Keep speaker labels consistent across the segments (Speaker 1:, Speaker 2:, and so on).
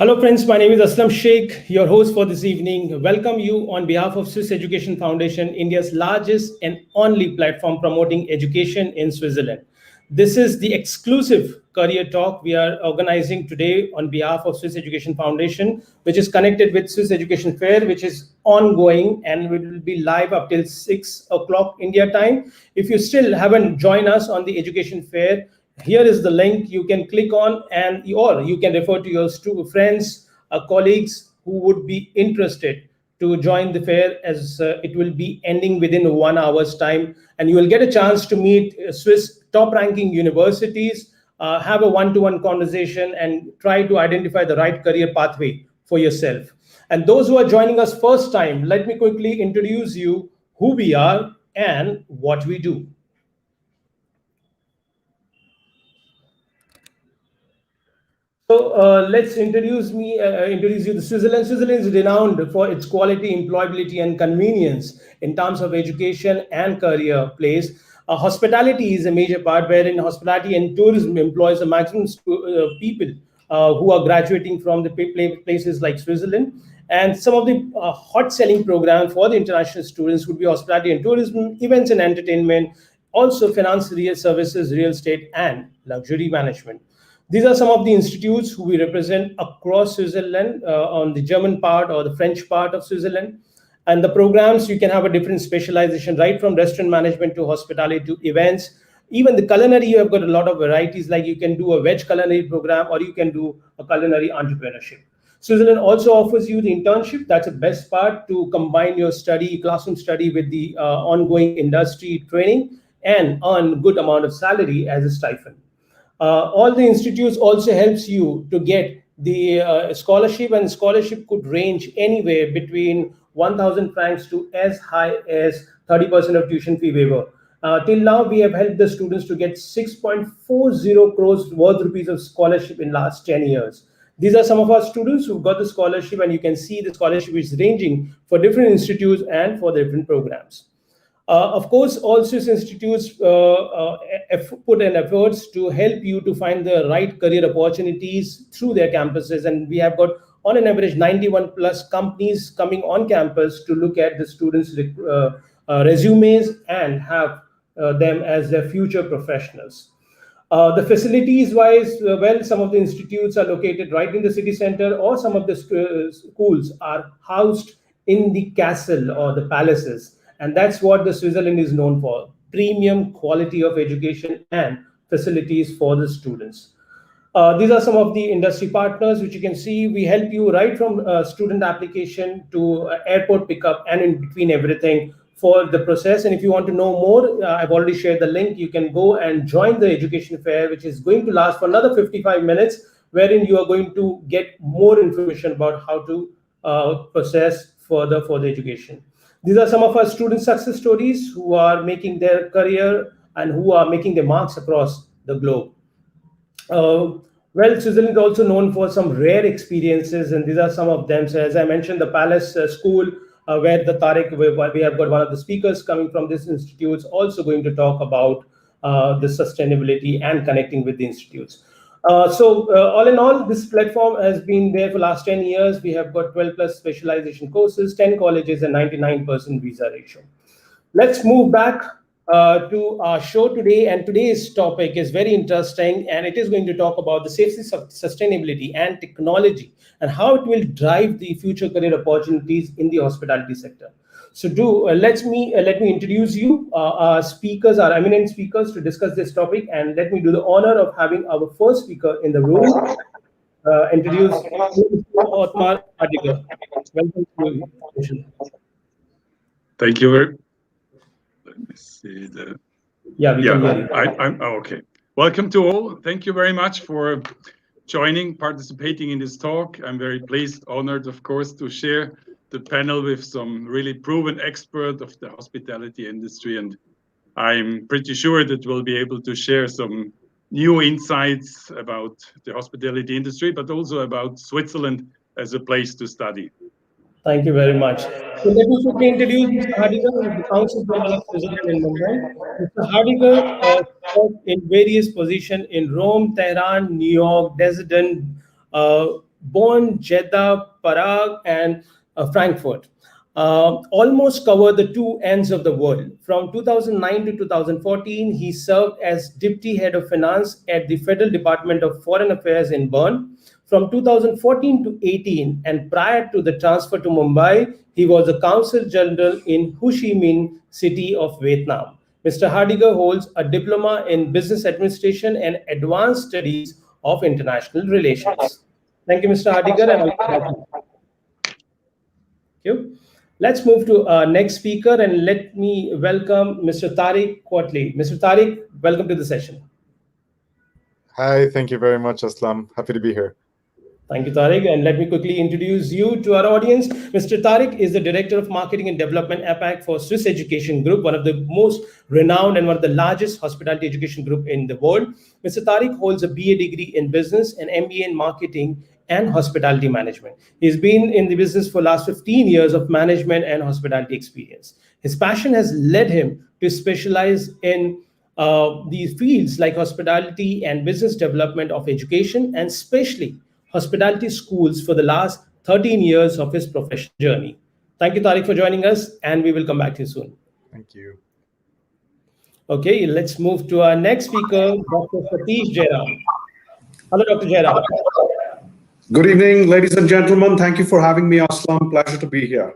Speaker 1: Hello, friends. My name is Aslam Sheikh, your host for this evening. Welcome you on behalf of Swiss Education Foundation, India's largest and only platform promoting education in Switzerland. This is the exclusive career talk we are organizing today on behalf of Swiss Education Foundation, which is connected with Swiss Education Fair, which is ongoing and will be live up till 6 o'clock India time. If you still haven't joined us on the Education Fair, here is the link you can click on, and or you can refer to your friends, colleagues who would be interested to join the fair, as it will be ending within 1 hour's time, and you will get a chance to meet Swiss top ranking universities, have a one-to-one conversation and try to identify the right career pathway for yourself. And those who are joining us first time, let me quickly introduce you who we are and what we do. So let's introduce you to Switzerland. Switzerland is renowned for its quality, employability, and convenience in terms of education and career place. Hospitality is a major part, wherein hospitality and tourism employs a maximum people who are graduating from the places like Switzerland. And some of the hot selling programs for the international students would be hospitality and tourism, events and entertainment, also finance, real services, real estate, and luxury management. These are some of the institutes who we represent across Switzerland, on the German part or the French part of Switzerland. And the programs, you can have a different specialization, right from restaurant management to hospitality to events. Even the culinary, you have got a lot of varieties, like you can do a veg culinary program or you can do a culinary entrepreneurship. Switzerland also offers you the internship. That's the best part, to combine your study, classroom study, with the ongoing industry training and earn good amount of salary as a stipend. All the institutes also helps you to get the scholarship, and scholarship could range anywhere between 1,000 francs to as high as 30% of tuition fee waiver. Till now, we have helped the students to get 6.40 crores worth rupees of scholarship in last 10 years. These are some of our students who've got the scholarship, and you can see the scholarship is ranging for different institutes and for different programs. Of course, all Swiss institutes put in efforts to help you to find the right career opportunities through their campuses. And we have got, on an average, 91 plus companies coming on campus to look at the students' resumes and have them as their future professionals. The facilities wise, well, some of the institutes are located right in the city center, or some of the schools are housed in the castle or the palaces. And that's what the Switzerland is known for: premium quality of education and facilities for the students. These are some of the industry partners which you can see. We help you right from student application to airport pickup and in between everything for the process. And if you want to know more, I've already shared the link. You can go and join the education fair, which is going to last for another 55 minutes, wherein you are going to get more information about how to process further for the education. These are some of our student success stories who are making their career and who are making their marks across the globe. Well, Switzerland is also known for some rare experiences, and these are some of them. So, as I mentioned, the Palace School, where the Tariq, we have got one of the speakers coming from this institute, also going to talk about the sustainability and connecting with the institutes. All in all, this platform has been there for last 10 years. We have got 12 plus specialization courses, 10 colleges, and 99% visa ratio. Let's move back to our show today. And today's topic is very interesting, and it is going to talk about the safety, sustainability, and technology, and how it will drive the future career opportunities in the hospitality sector. So let me introduce you our speakers, our eminent speakers, to discuss this topic, and let me do the honor of having our first speaker in the room. Introduce Otmar Adiga. Welcome to you.
Speaker 2: Thank you. Let me see the.
Speaker 1: Yeah, we can hear you.
Speaker 2: I'm okay. Welcome to all. Thank you very much for joining, participating in this talk. I'm very pleased, honored, of course, to share the panel with some really proven expert of the hospitality industry, and I'm pretty sure that we'll be able to share some new insights about the hospitality industry, but also about Switzerland as a place to study.
Speaker 1: Thank you very much. So let me quickly introduce Mr. Hadiger, the Council General of Switzerland in Mumbai. Mr. Hadiger served in various positions in Rome, Tehran, New York, Dresden, Bonn, Jeddah, Prague, and Frankfurt. Almost covered the two ends of the world. From 2009 to 2014, he served as Deputy Head of Finance at the Federal Department of Foreign Affairs in Bern. From 2014 to 18, and prior to the transfer to Mumbai, he was the Consul General in Ho Chi Minh City of Vietnam. Mr. Hardiger holds a diploma in business administration and advanced studies of international relations. Thank you, Mr. Hardiger, and welcome. Thank you. Let's move to our next speaker, and let me welcome Mr. Tariq Quatley. Mr. Tariq, welcome to the session.
Speaker 3: Hi, thank you very much, Aslam. Happy to be here.
Speaker 1: Thank you, Tariq. And let me quickly introduce you to our audience. Mr. Tariq is the Director of Marketing and Development APAC for Swiss Education Group, one of the most renowned and one of the largest hospitality education group in the world. Mr. Tariq holds a BA degree in business and MBA in marketing and hospitality management. He's been in the business for the last 15 years of management and hospitality experience. His passion has led him to specialize in these fields like hospitality and business development of education, and especially hospitality schools for the last 13 years of his professional journey. Thank you, Tariq, for joining us, and we will come back to you soon.
Speaker 3: Thank you.
Speaker 1: Okay, let's move to our next speaker, Dr. Satish Jairam. Hello, Dr. Jairam.
Speaker 4: Good evening, ladies and gentlemen. Thank you for having me, Aslam. Pleasure to be here.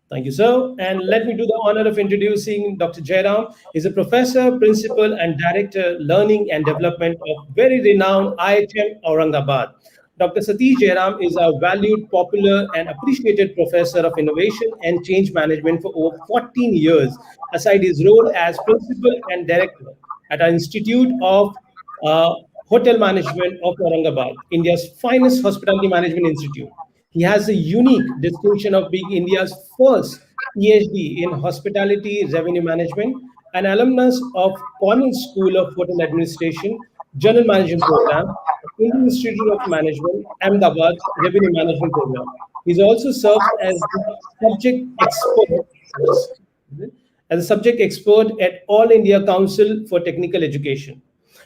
Speaker 1: Thank you, sir. And let me do the honor of introducing Dr. Jairam. He's a professor, principal, and director, learning and development of very renowned IHM Aurangabad. Dr. Satish Jairam is a valued, popular, and appreciated professor of innovation and change management for over 14 years, aside his role as principal and director at our Institute of Hotel Management of Aurangabad, India's finest hospitality management institute. He has the unique distinction of being India's first PhD in hospitality revenue management, an alumnus of Cornell School of Hotel Administration, General Management Program, Indian Institute of Management, Ahmedabad Revenue Management Program. He also serves as the subject expert at All India Council for Technical Education.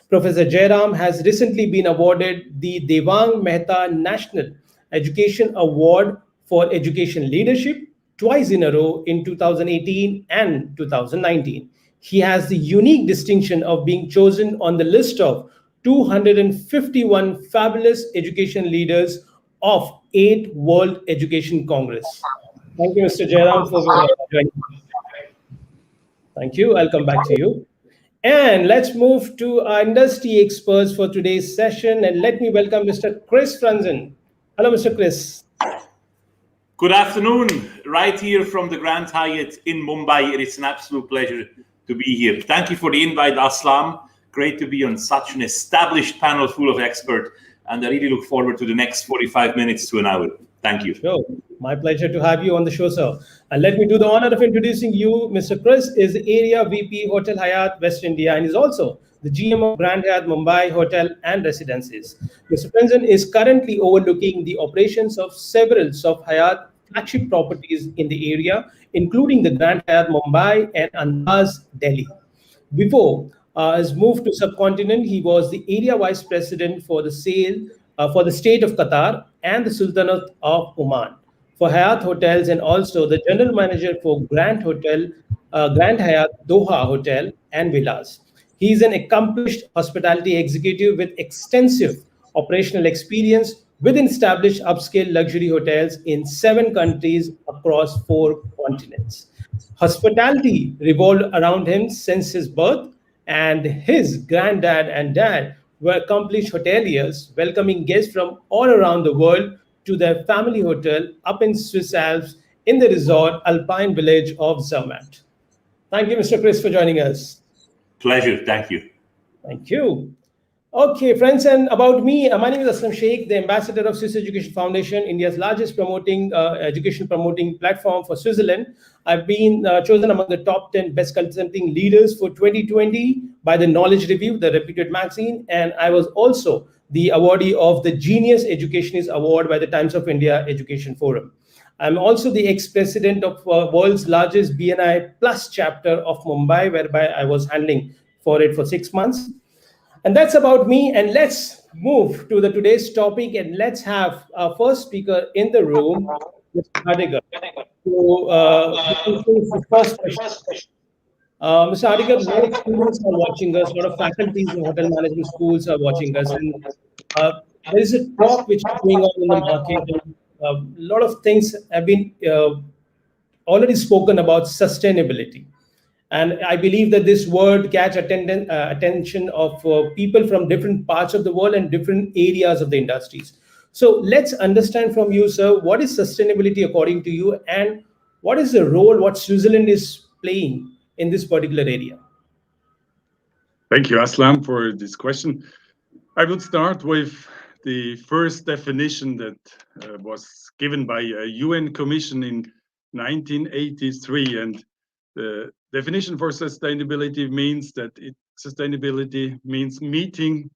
Speaker 1: Professor Jairam has recently been awarded the Devang Mehta National Education Award for Education Leadership twice in a row in 2018 and 2019. He has the unique distinction of being chosen on the list of 251 fabulous education leaders of 8 World Education Congress. Thank you, Mr. Jairam, for joining. Thank you. I'll come back to you. And let's move to our industry experts for today's session. And let me welcome Mr. Chris Franzen. Hello, Mr. Chris.
Speaker 5: Good afternoon. Right here from the Grand Hyatt in Mumbai. It is an absolute pleasure to be here. Thank you for the invite, Aslam. Great to be on such an established panel full of experts. And I really look forward to the next 45 minutes to an hour. Thank you.
Speaker 1: Sure. My pleasure to have you on the show, sir. And let me do the honor of introducing you. Mr. Chris is the Area VP, Hotel Hyatt, West India, and is also the GM of Grand Hyatt Mumbai Hotel and Residences. Mr. Franzen is currently overlooking the operations of several of Hyatt flagship properties in the area, including the Grand Hyatt Mumbai and Andaz, Delhi. Before his move to subcontinent, he was the area vice president for the for the state of Qatar and the Sultanate of Oman for Hyatt Hotels, and also the general manager for Grand Hyatt Doha Hotel and Villas. He is an accomplished hospitality executive with extensive operational experience within established upscale luxury hotels in 7 countries across 4 continents. Hospitality revolved around him since his birth, and his granddad and dad were accomplished hoteliers, welcoming guests from all around the world to their family hotel up in Swiss Alps in the resort Alpine village of Zermatt. Thank you, Mr. Chris, for joining us.
Speaker 5: Pleasure. Thank you.
Speaker 1: Thank you. Okay, friends, and about me, my name is Aslam Sheikh, the ambassador of Swiss Education Foundation, India's largest education promoting platform for Switzerland. I've been chosen among the top 10 best consulting leaders for 2020 by the Knowledge Review, the reputed magazine, and I was also the awardee of the Genius Educationist Award by the Times of India Education Forum. I'm also the ex-president of world's largest BNI Plus chapter of Mumbai, whereby I was handling for it for 6 months. And that's about me. And let's move to the today's topic, and let's have our first speaker in the room, Mr. Hadigar. So, this is the first question. Mr. Hadigar, a lot of students are watching us, a lot of faculties in hotel management schools are watching us, and there is a talk which is going on in the market. And, a lot of things have been already spoken about sustainability. And I believe that this word catch attention of people from different parts of the world and different areas of the industries. So let's understand from you, sir, what is sustainability according to you, and what is the role what Switzerland is playing in this particular area?
Speaker 2: Thank you, Aslam, for this question. I would start with the first definition that was given by a UN Commission in 1983. And the definition for sustainability means that sustainability means meeting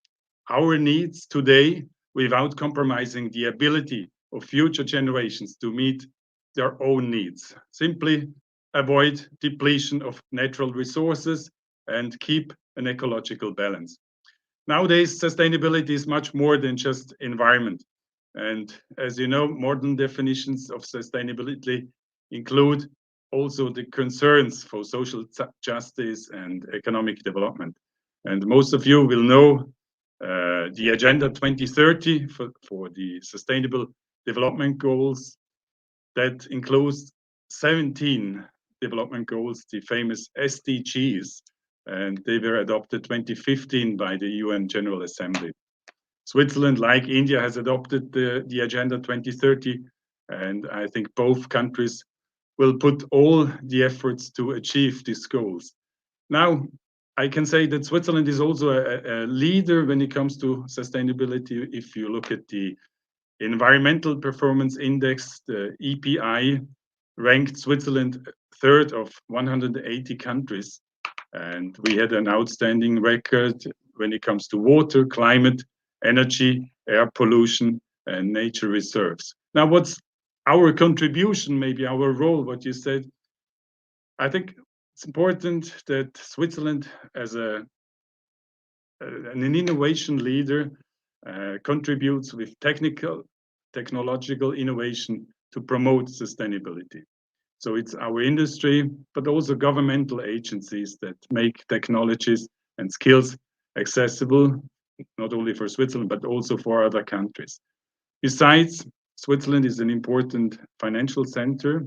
Speaker 2: our needs today without compromising the ability of future generations to meet their own needs. Simply avoid depletion of natural resources and keep an ecological balance. Nowadays, sustainability is much more than just environment. And as you know, modern definitions of sustainability include also the concerns for social justice and economic development. And most of you will know the Agenda 2030 for the Sustainable Development Goals. That includes 17 development goals, the famous SDGs, and they were adopted 2015 by the UN General Assembly. Switzerland, like India, has adopted the Agenda 2030, and I think both countries will put all the efforts to achieve these goals. Now, I can say that Switzerland is also a leader when it comes to sustainability. If you look at the Environmental Performance Index, the EPI, ranked Switzerland third of 180 countries. And we had an outstanding record when it comes to water, climate, energy, air pollution, and nature reserves. Now, what's our contribution, maybe our role, what you said? I think it's important that Switzerland, as an innovation leader, contributes with technological innovation to promote sustainability. So it's our industry, but also governmental agencies that make technologies and skills accessible, not only for Switzerland, but also for other countries. Besides, Switzerland is an important financial center,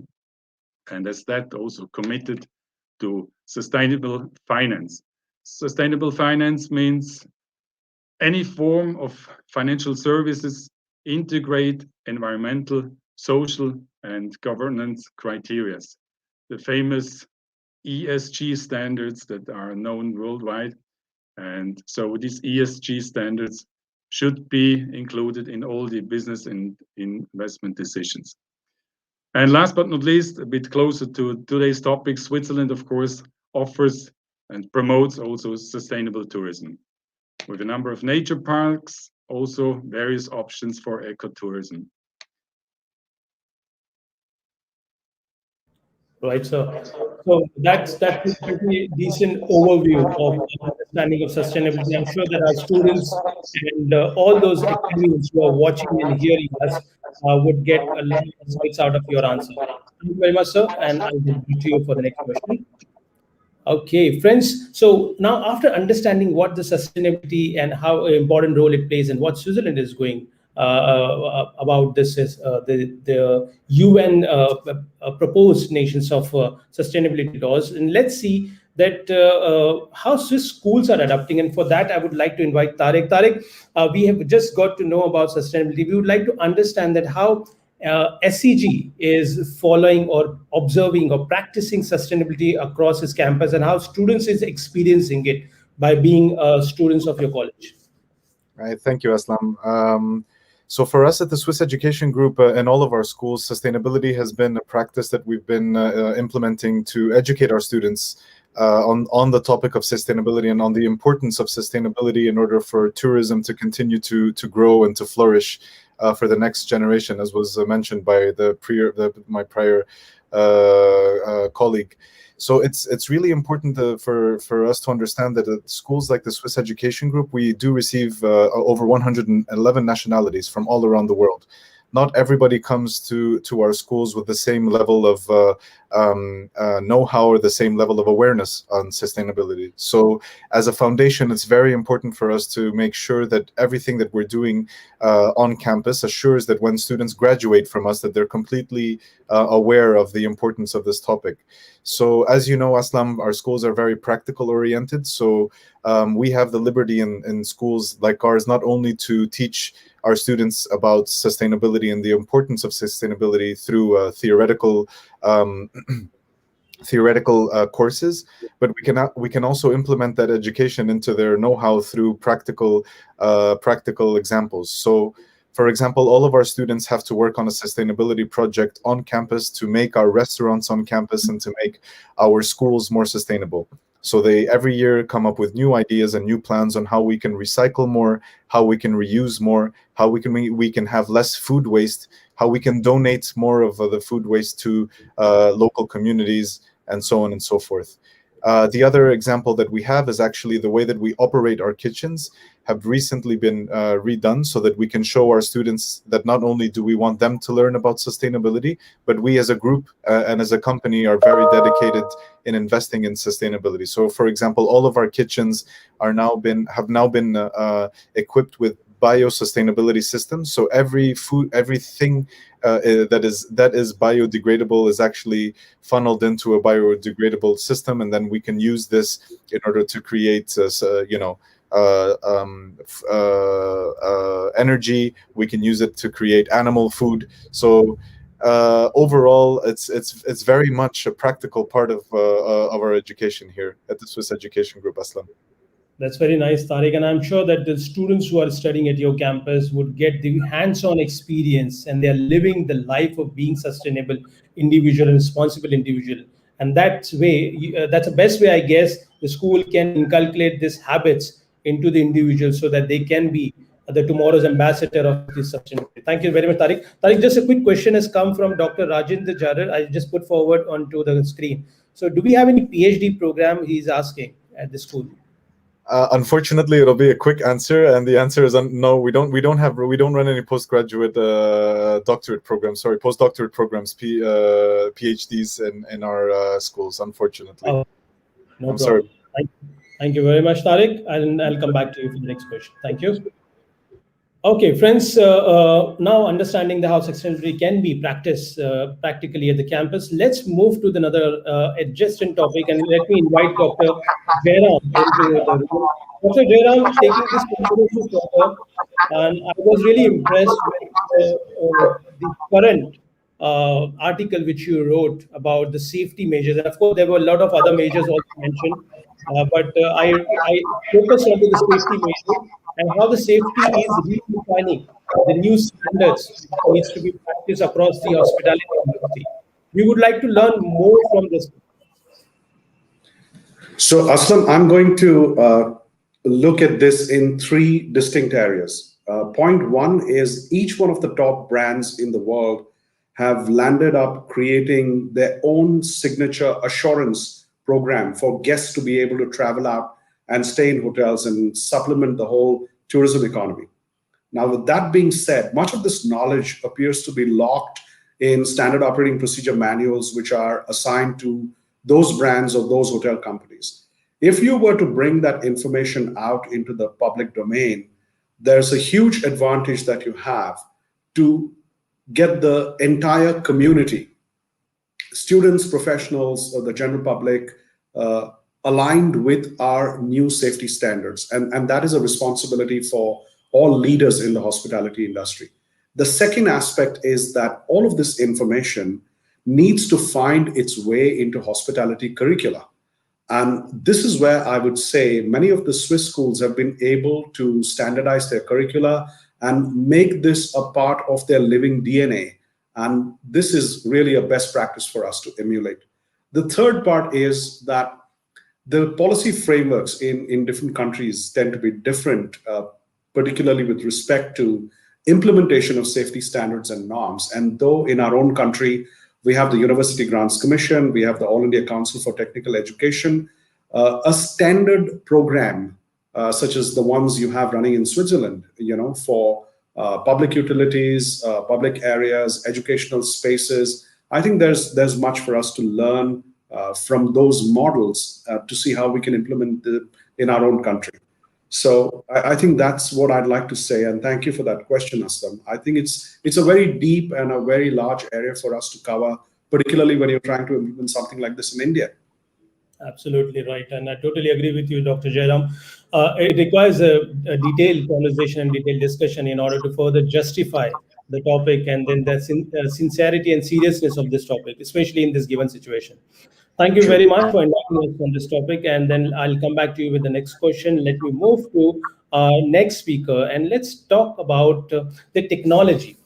Speaker 2: and as that also committed to sustainable finance. Sustainable finance means any form of financial services integrate environmental, social, and governance criteria. The famous ESG standards that are known worldwide. And so these ESG standards should be included in all the business and investment decisions. And last but not least, a bit closer to today's topic, Switzerland, of course, offers and promotes also sustainable tourism, with a number of nature parks, also various options for ecotourism.
Speaker 1: Right, so that's a pretty decent overview of understanding of sustainability. I'm sure that our students and all those academics who are watching and hearing us would get a lot of insights out of your answer. Thank you very much, sir, and I will give to you for the next question. Okay, friends. So now, after understanding what the sustainability and how important role it plays and what Switzerland is going about this is the UN proposed nations of sustainability laws, and let's see that how Swiss schools are adapting. And for that, I would like to invite Tarek. Tarek, we have just got to know about sustainability. We would like to understand that how SCG is following or observing or practicing sustainability across its campus, and how students is experiencing it by being students of your college.
Speaker 3: Right. Thank you, Aslam. So for us at the Swiss Education Group and all of our schools, sustainability has been a practice that we've been implementing to educate our students on the topic of sustainability and on the importance of sustainability in order for tourism to continue to grow and to flourish for the next generation, as was mentioned by my prior colleague. So it's really important for us to understand that at schools like the Swiss Education Group, we do receive over 111 nationalities from all around the world. Not everybody comes to our schools with the same level of know-how or the same level of awareness on sustainability. So as a foundation, it's very important for us to make sure that everything that we're doing on campus assures that when students graduate from us, that they're completely aware of the importance of this topic. So as you know, Aslam, our schools are very practical oriented. So we have the liberty in schools like ours not only to teach our students about sustainability and the importance of sustainability through theoretical courses, but we can also implement that education into their know-how through practical examples. So, for example, all of our students have to work on a sustainability project on campus to make our restaurants on campus and to make our schools more sustainable. So they every year come up with new ideas and new plans on how we can recycle more, how we can reuse more, how we can have less food waste, how we can donate more of the food waste to local communities, and so on and so forth. The other example that we have is actually the way that we operate our kitchens have recently been redone so that we can show our students that not only do we want them to learn about sustainability, but we as a group and as a company are very dedicated in investing in sustainability. So, for example, all of our kitchens have now been equipped with bio-sustainability systems. So everything that is biodegradable is actually funneled into a biodegradable system, and then we can use this in order to create, energy. We can use it to create animal food. So overall, it's very much a practical part of our education here at the Swiss Education Group, Aslam.
Speaker 1: That's very nice, Tariq. And I'm sure that the students who are studying at your campus would get the hands-on experience, and they're living the life of being sustainable individual and responsible individual. And that's that's the best way, I guess, the school can inculcate these habits into the individual so that they can be the tomorrow's ambassador of this sustainability. Thank you very much, Tariq. Tariq, just a quick question has come from Dr. Rajendra Jarar. I just put forward onto the screen. So do we have any PhD program, he's asking, at the school?
Speaker 3: Unfortunately, it'll be a quick answer, and the answer is no. We don't run any postgraduate doctorate programs. Sorry, postdoctorate programs, PhDs in our schools. Unfortunately,
Speaker 1: no problem. Sorry. Thank you very much, Tariq, and I'll come back to you for the next question. Thank you. Okay, friends, now understanding how sustainability can be practiced practically at the campus, let's move to another adjacent topic, and let me invite Dr. Jairam into the room. Dr. Jairam taking this conversation further, and I was really impressed with the current article which you wrote about the safety measures. And of course, there were a lot of other measures also mentioned, but I focused on the safety measures and how the safety is redefining the new standards which needs to be practiced across the hospitality industry. We would like to learn more from this.
Speaker 4: So, Aslam, I'm going to look at this in three distinct areas. Point one is each one of the top brands in the world have landed up creating their own signature assurance program for guests to be able to travel out and stay in hotels and supplement the whole tourism economy. Now, with that being said, much of this knowledge appears to be locked in standard operating procedure manuals, which are assigned to those brands or those hotel companies. If you were to bring that information out into the public domain, there's a huge advantage that you have to get the entire community, students, professionals, or the general public, aligned with our new safety standards. And that is a responsibility for all leaders in the hospitality industry. The second aspect is that all of this information needs to find its way into hospitality curricula. And this is where I would say many of the Swiss schools have been able to standardize their curricula and make this a part of their living DNA. And this is really a best practice for us to emulate. The third part is that the policy frameworks in different countries tend to be different, particularly with respect to implementation of safety standards and norms. And though in our own country, We have the University Grants Commission. We have the All India Council for Technical Education. A standard program, such as the ones you have running in Switzerland, for public utilities, public areas, educational spaces. I think there's much for us to learn from those models to see how we can implement it in our own country. So I think that's what I'd like to say, and thank you for that question, Aslam. I think it's a very deep and a very large area for us to cover, particularly when you're trying to implement something like this in India.
Speaker 1: Absolutely right, and I totally agree with you, Dr. Jairam. It requires a detailed conversation and detailed discussion in order to further justify the topic and then the sincerity and seriousness of this topic, especially in this given situation. Thank you very much for inviting us on this topic, and then I'll come back to you with the next question. Let me move to our next speaker, and let's talk about the technology.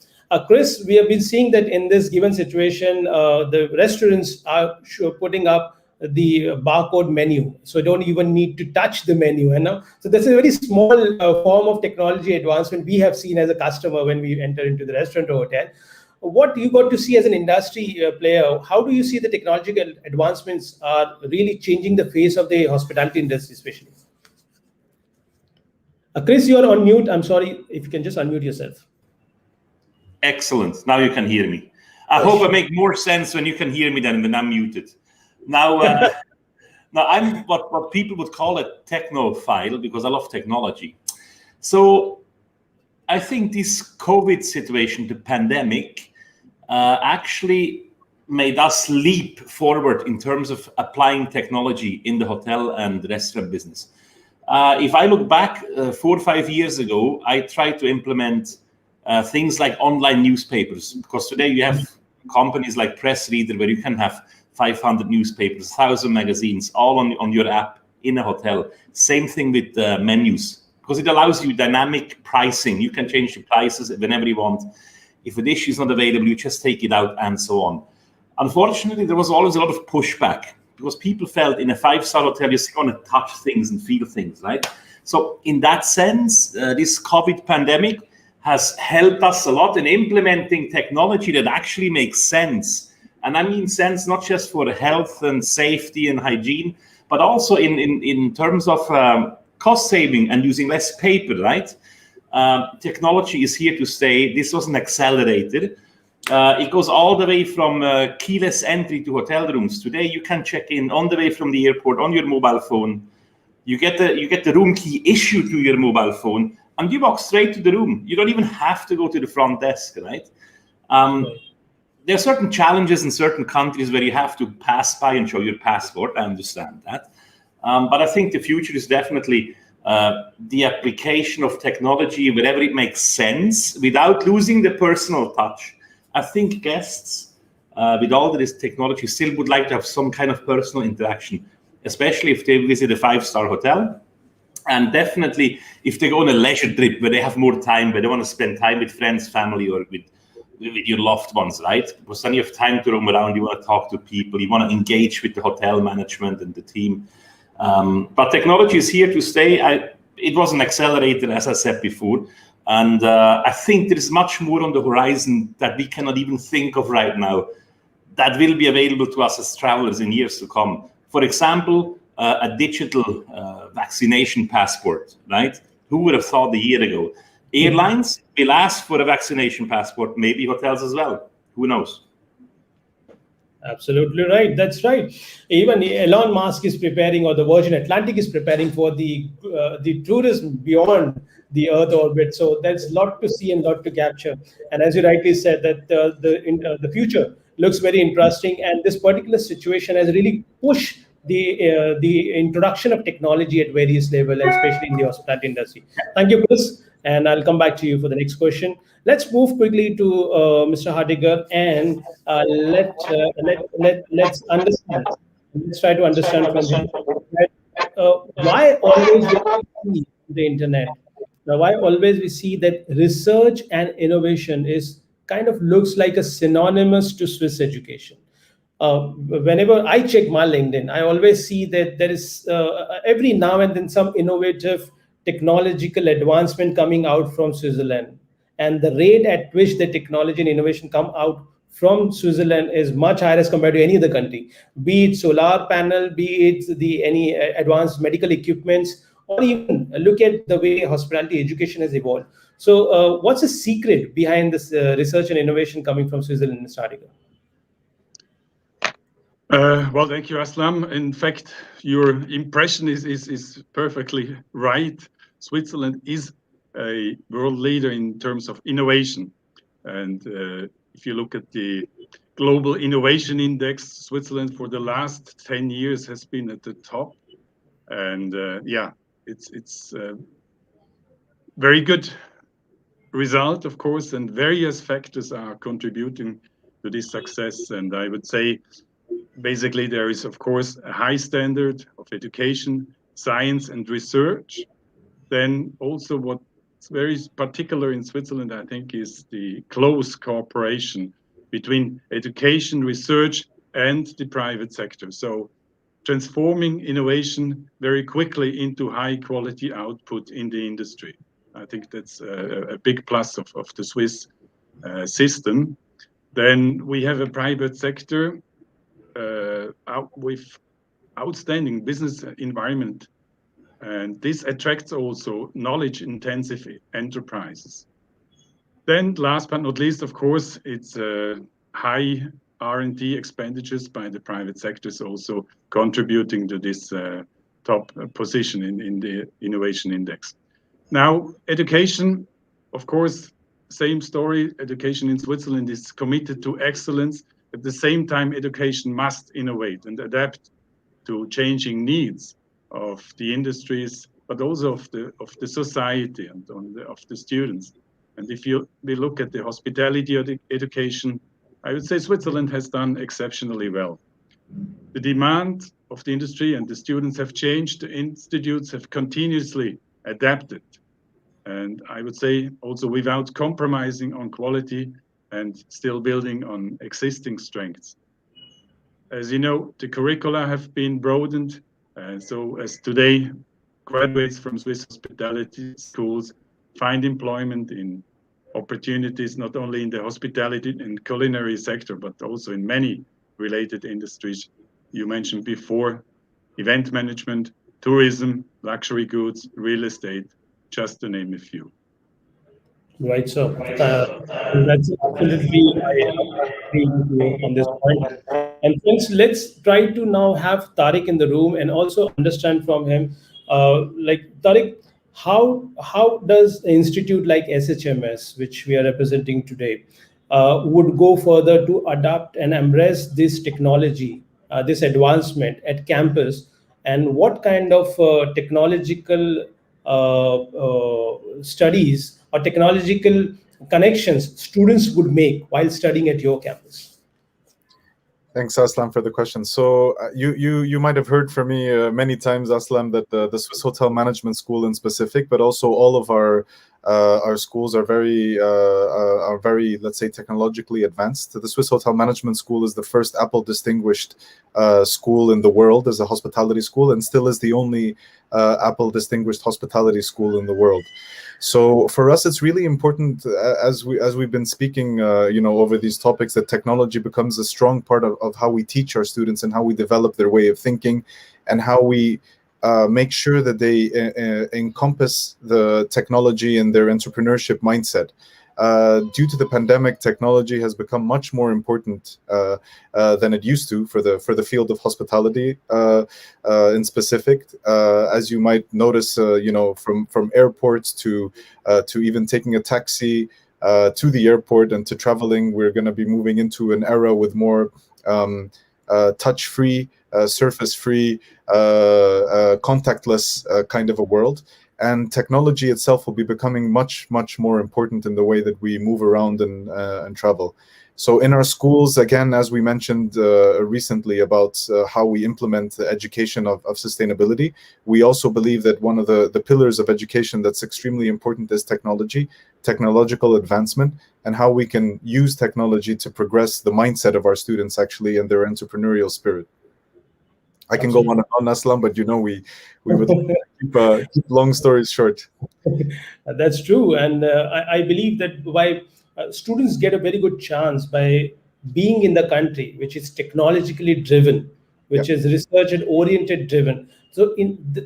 Speaker 1: Chris, we have been seeing that in this given situation, the restaurants are putting up the barcode menu, so don't even need to touch the menu. So this is a very small form of technology advancement we have seen as a customer when we enter into the restaurant or hotel. What you got to see as an industry player, how do you see the technological advancements are really changing the face of the hospitality industry, especially? Chris, you're on mute. I'm sorry, if you can just unmute yourself.
Speaker 5: Excellent. Now you can hear me. I hope I make more sense when you can hear me than when I'm muted. Now, now I'm what people would call a technophile because I love technology. So I think this COVID situation, the pandemic, actually made us leap forward in terms of applying technology in the hotel and restaurant business. If I look back 4 or 5 years ago, I tried to implement things like online newspapers, because today you have companies like Press Reader where you can have 500 newspapers, 1,000 magazines, all on your app in a hotel. Same thing with menus, because it allows you dynamic pricing. You can change the prices whenever you want. If a dish is not available, you just take it out and so on. Unfortunately, there was always a lot of pushback because people felt in a 5-star hotel, you're still going to touch things and feel things, right? So in that sense, this COVID pandemic has helped us a lot in implementing technology that actually makes sense. And I mean sense not just for health and safety and hygiene, but also in terms of cost saving and using less paper, right? Technology is here to stay. This wasn't accelerated. It goes all the way from keyless entry to hotel rooms. Today, you can check in on the way from the airport on your mobile phone. You get the room key issued to your mobile phone, and you walk straight to the room. You don't even have to go to the front desk, right? There are certain challenges in certain countries where you have to pass by and show your passport. I understand that. But I think the future is definitely the application of technology wherever it makes sense without losing the personal touch. I think guests, with all this technology, still would like to have some kind of personal interaction, especially if they visit a 5-star hotel. And definitely if they go on a leisure trip where they have more time, where they want to spend time with friends, family, or with your loved ones, right? Because then you have time to roam around, you want to talk to people, you want to engage with the hotel management and the team. But technology is here to stay. It was an accelerator, as I said before. And I think there is much more on the horizon that we cannot even think of right now that will be available to us as travelers in years to come. For example, a digital vaccination passport, right? Who would have thought a year ago? Airlines will ask for a vaccination passport, maybe hotels as well. Who knows?
Speaker 1: Absolutely right. That's right. Even Elon Musk is preparing, or the Virgin Atlantic is preparing for the tourism beyond the Earth orbit. So there's a lot to see and a lot to capture. And as you rightly said, that the future looks very interesting. And this particular situation has really pushed the introduction of technology at various levels, especially in the hospitality industry. Thank you, Chris. And I'll come back to you for the next question. Let's move quickly to Mr. Hotelier, and let's understand. Let's try to understand from him why always we see the internet. Now, why always we see that research and innovation is kind of looks like a synonymous to Swiss education. Whenever I check my LinkedIn, I always see that there is every now and then some innovative technological advancement coming out from Switzerland, and the rate at which the technology and innovation come out from Switzerland is much higher as compared to any other country, be it solar panel, be it the any advanced medical equipments, or even look at the way hospitality education has evolved. So, what's the secret behind this research and innovation coming from Switzerland, Mr. Hadiger?
Speaker 2: Well, thank you, Aslam. In fact, your impression is perfectly right. Switzerland is a world leader in terms of innovation. And if you look at the Global Innovation Index, Switzerland for the last 10 years has been at the top. And yeah, it's a very good result, of course, and various factors are contributing to this success. And I would say, basically, there is, of course, a high standard of education, science, and research. Then also what's very particular in Switzerland, I think, is the close cooperation between education, research, and the private sector. So transforming innovation very quickly into high quality output in the industry. I think that's a big plus of the Swiss system. Then we have a private sector with outstanding business environment, and this attracts also knowledge-intensive enterprises. Then, last but not least, of course, it's high R&D expenditures by the private sectors also contributing to this top position in the innovation index. Now, education, of course, same story. Education in Switzerland is committed to excellence. At the same time, education must innovate and adapt to changing needs of the industries, but also of the society and of the students. And if we look at the hospitality education, I would say Switzerland has done exceptionally well. The demand of the industry and the students have changed. The institutes have continuously adapted. And I would say also without compromising on quality and still building on existing strengths. As you know, the curricula have been broadened. So as today, graduates from Swiss hospitality schools find employment in opportunities, not only in the hospitality and culinary sector, but also in many related industries you mentioned before: event management, tourism, luxury goods, real estate, just to name a few.
Speaker 1: Right, so that's absolutely, I agree with you on this point. And friends, let's try to now have Tariq in the room and also understand from him, like Tariq, how does an institute like SHMS, which we are representing today, would go further to adapt and embrace this technology, this advancement at campus, and what kind of technological studies or technological connections students would make while studying at your campus?
Speaker 3: Thanks, Aslam, for the question. So you might have heard from me many times, Aslam, that the Swiss Hotel Management School in specific, but also all of our schools are very, let's say, technologically advanced. The Swiss Hotel Management School is the first Apple distinguished school in the world as a hospitality school, and still is the only Apple distinguished hospitality school in the world. So for us, it's really important, as we've been speaking, over these topics, that technology becomes a strong part of how we teach our students and how we develop their way of thinking, and how we make sure that they encompass the technology in their entrepreneurship mindset. Due to the pandemic, technology has become much more important than it used to for the field of hospitality in specific. As you might notice, from airports to even taking a taxi to the airport and to traveling, we're going to be moving into an era with more touch-free, surface-free, contactless kind of a world. And technology itself will be becoming much, much more important in the way that we move around and travel. So in our schools, again, as we mentioned recently about how we implement the education of sustainability, we also believe that one of the pillars of education that's extremely important is technology, technological advancement, and how we can use technology to progress the mindset of our students actually and their entrepreneurial spirit. I can go on and on, Aslam, but we would keep long stories short.
Speaker 1: That's true, and I believe that by students get a very good chance by being in the country which is technologically driven, which is research and oriented driven. So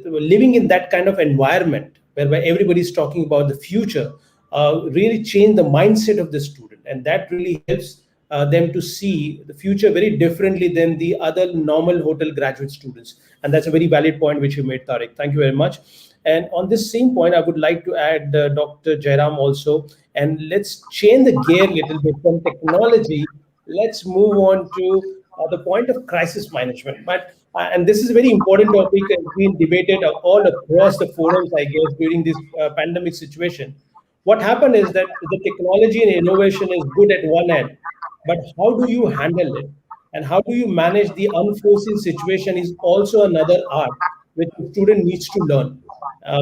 Speaker 1: living in that kind of environment whereby everybody is talking about the future, really change the mindset of the student, and that really helps them to see the future very differently than the other normal hotel graduate students. And that's a very valid point which you made, Tariq. Thank you very much. And on this same point, I would like to add Dr. Jairam also, and let's change the gear a little bit from technology. Let's move on to the point of crisis management. But and this is a very important topic and being debated all across the forums, I guess, during this pandemic situation. What happened is that the technology and innovation is good at one end, but how do you handle it? And how do you manage the unforeseen situation is also another art which the student needs to learn.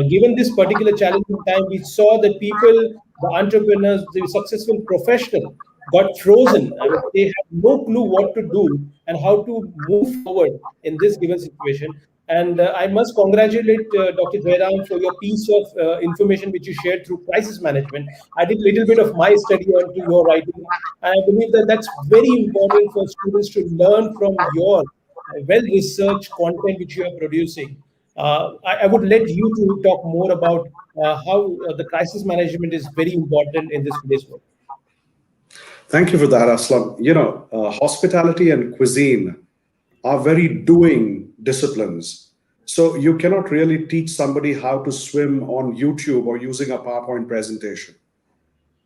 Speaker 1: Given this particular challenging time, we saw that people, the entrepreneurs, the successful professional, got frozen. I mean, they have no clue what to do and how to move forward in this given situation. And I must congratulate Dr. Jairam for your piece of information which you shared through crisis management. I did a little bit of my study onto your writing, and I believe that that's very important for students to learn from your well-researched content which you are producing. I would let you to talk more about how the crisis management is very important in this today's world.
Speaker 4: Thank you for that, Aslam. Hospitality and cuisine are very doing disciplines. So you cannot really teach somebody how to swim on YouTube or using a PowerPoint presentation.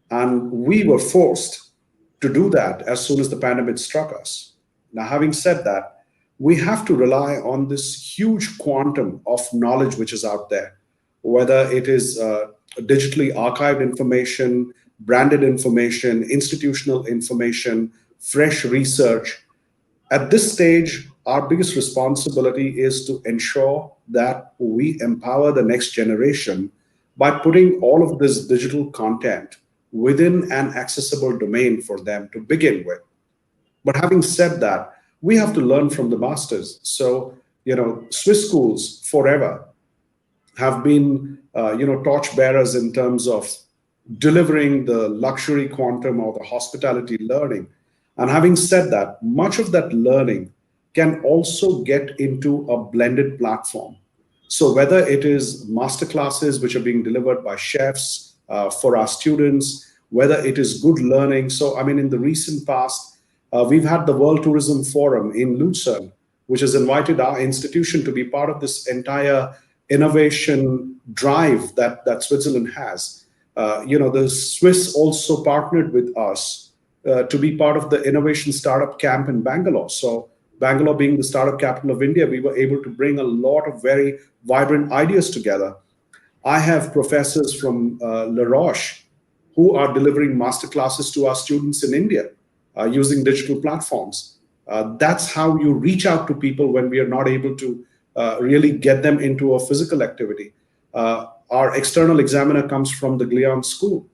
Speaker 4: And we were forced to do that as soon as the pandemic struck us. Now, having said that, we have to rely on this huge quantum of knowledge which is out there, whether it is digitally archived information, branded information, institutional information, fresh research. At this stage, our biggest responsibility is to ensure that we empower the next generation by putting all of this digital content within an accessible domain for them to begin with. But having said that, we have to learn from the masters. So, Swiss schools forever have been, torchbearers in terms of delivering the luxury quantum or the hospitality learning. And having said that, much of that learning can also get into a blended platform. So whether it is masterclasses which are being delivered by chefs for our students, whether it is good learning. So, in the recent past, we've had the World Tourism Forum in Lucerne, which has invited our institution to be part of this entire innovation drive that Switzerland has. The Swiss also partnered with us to be part of the Innovation Startup Camp in Bangalore. So Bangalore being the startup capital of India, we were able to bring a lot of very vibrant ideas together. I have professors from La Roche who are delivering masterclasses to our students in India using digital platforms. That's how you reach out to people when we are not able to really get them into a physical activity. Our external examiner comes from the Glion School.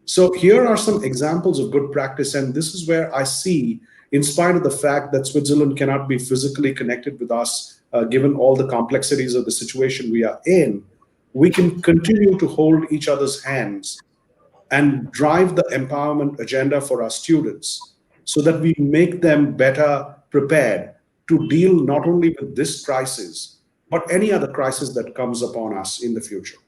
Speaker 4: So here are some examples of good practice. And this is where I see, in spite of the fact that Switzerland cannot be physically connected with us, given all the complexities of the situation we are in, we can continue to hold each other's hands and drive the empowerment agenda for our students so that we make them better prepared to deal not only with this crisis, but any other crisis that comes upon us in the future.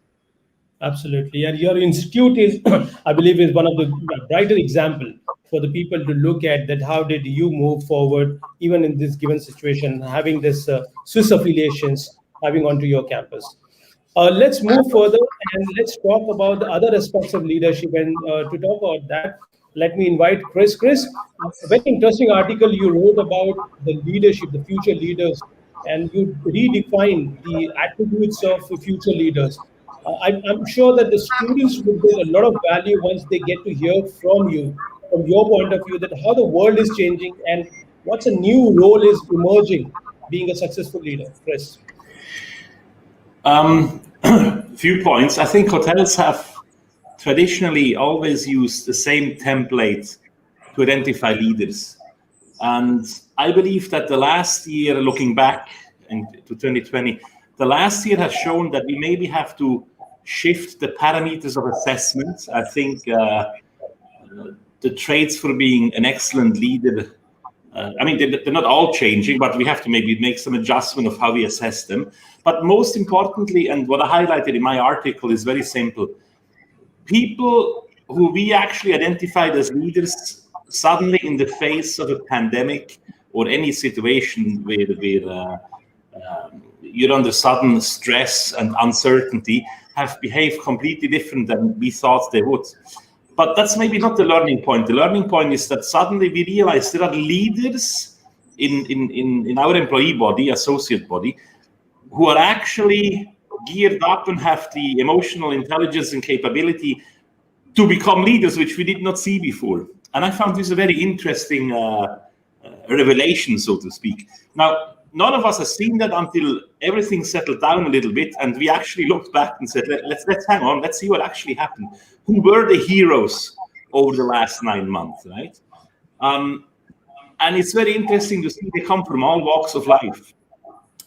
Speaker 1: Absolutely. And your institute is, I believe, is one of the brighter example for the people to look at that. How did you move forward, even in this given situation, having this Swiss affiliations, having onto your campus? Let's move further and let's talk about the other aspects of leadership. And to talk about that, let me invite Chris. Chris, a very interesting article you wrote about the leadership, the future leaders, and you redefine the attributes of future leaders. I'm sure that the students will get a lot of value once they get to hear from you, from your point of view, that how the world is changing and what's a new role is emerging being a successful leader. Chris.
Speaker 5: Few points. I think hotels have traditionally always used the same template to identify leaders. And I believe that the last year, looking back into 2020, the last year has shown that we maybe have to shift the parameters of assessment. I think the traits for being an excellent leader, I mean, they're not all changing, but we have to maybe make some adjustment of how we assess them. But most importantly, and what I highlighted in my article is very simple. People who we actually identified as leaders suddenly in the face of a pandemic or any situation where you're under sudden stress and uncertainty have behaved completely different than we thought they would. But that's maybe not the learning point. The learning point is that suddenly we realize there are leaders in our employee body, associate body, who are actually geared up and have the emotional intelligence and capability to become leaders, which we did not see before. And I found this a very interesting revelation, so to speak. Now, none of us has seen that until everything settled down a little bit, and we actually looked back and said, let's hang on, let's see what actually happened. Who were the heroes over the last 9 months, right? And it's very interesting to see they come from all walks of life.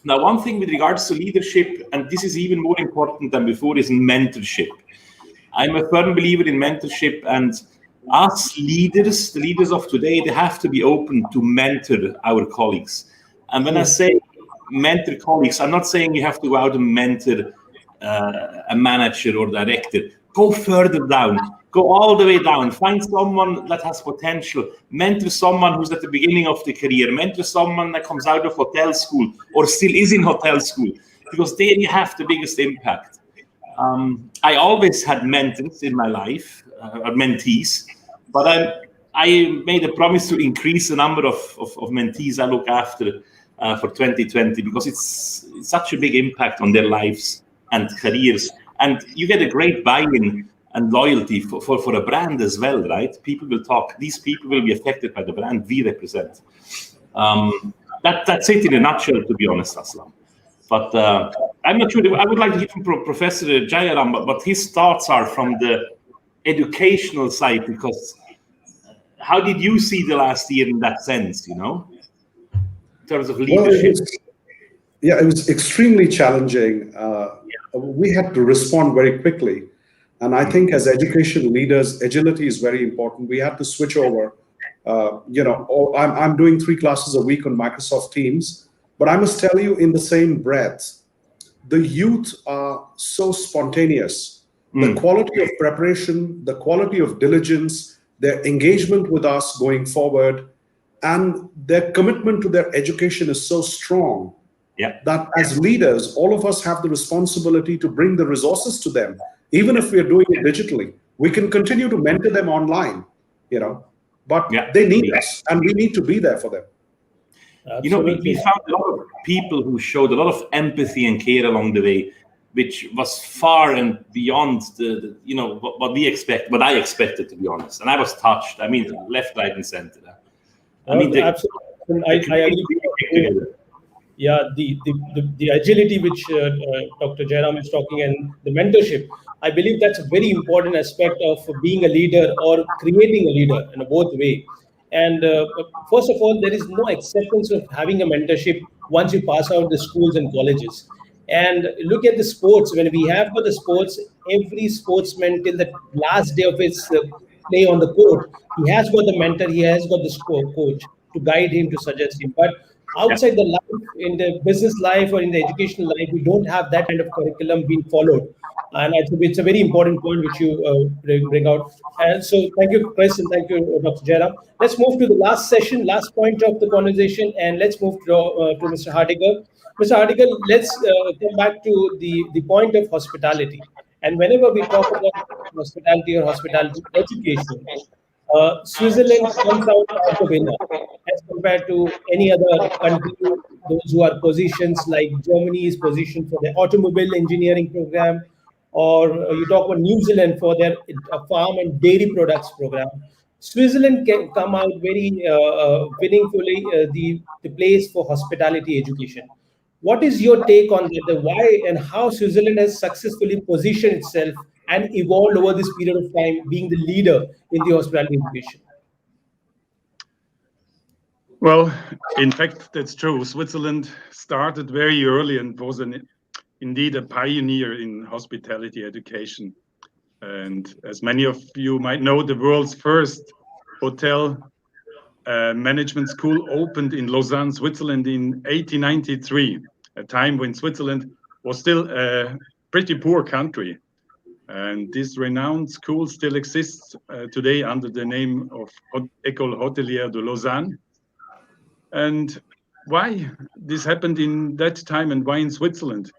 Speaker 5: Now, one thing with regards to leadership, and this is even more important than before, is mentorship. I'm a firm believer in mentorship, and us leaders, the leaders of today, they have to be open to mentor our colleagues. And when I say mentor colleagues, I'm not saying you have to go out and mentor a manager or director. Go further down. Go all the way down. Find someone that has potential. Mentor someone who's at the beginning of the career. Mentor someone that comes out of hotel school or still is in hotel school, because then you have the biggest impact. I always had mentors in my life, or mentees, but I made a promise to increase the number of mentees I look after for 2020, because it's such a big impact on their lives and careers. And you get a great buy-in and loyalty for a brand as well, right? People will talk. These people will be affected by the brand we represent. That's it in a nutshell, to be honest, Aslam. But I'm not sure. I would like to hear from Professor Jayaram, but his thoughts are from the educational side, because how did you see the last year in that sense, in terms of leadership?
Speaker 4: Well, it was extremely challenging. We had to respond very quickly. And I think as education leaders, agility is very important. We had to switch over. I'm doing 3 classes a week on Microsoft Teams, but I must tell you in the same breath, the youth are so spontaneous. The quality of preparation, the quality of diligence, their engagement with us going forward, and their commitment to their education is so strong that as leaders, all of us have the responsibility to bring the resources to them. Even if we're doing it digitally, we can continue to mentor them online, but they need us, and we need to be there for them.
Speaker 5: We found a lot of people who showed a lot of empathy and care along the way, which was far and beyond what I expected, to be honest. And I was touched. I mean, left, right, and center.
Speaker 1: Absolutely. I agree. Yeah, the agility which Dr. Jairam is talking, and the mentorship, I believe that's a very important aspect of being a leader or creating a leader in a both way. And first of all, there is no acceptance of having a mentorship once you pass out the schools and colleges. And look at the sports. When we have got the sports, every sportsman till the last day of his play on the court, he has got the mentor, he has got the coach to guide him, to suggest him. But outside the life, in the business life or in the educational life, we don't have that kind of curriculum being followed. And I think it's a very important point which you bring out. And so thank you, Chris, and thank you, Dr. Jairam. Let's move to the last session, last point of the conversation, and let's move to Mr. Hardiger. Mr. Hardiger, let's come back to the point of hospitality. And whenever we talk about hospitality or hospitality education, Switzerland comes out as the winner as compared to any other country. Those who are positions like Germany is positioned for their automobile engineering program, or you talk about New Zealand for their farm and dairy products program. Switzerland can come out very winningly the place for hospitality education. What is your take on that? The why and how Switzerland has successfully positioned itself and evolved over this period of time, being the leader in the hospitality education?
Speaker 2: Well, in fact, that's true. Switzerland started very early and was indeed a pioneer in hospitality education. And as many of you might know, the world's first hotel management school opened in Lausanne, Switzerland in 1893, a time when Switzerland was still a pretty poor country. And this renowned school still exists today under the name of École Hotelier de Lausanne. And why this happened in that time and why in Switzerland?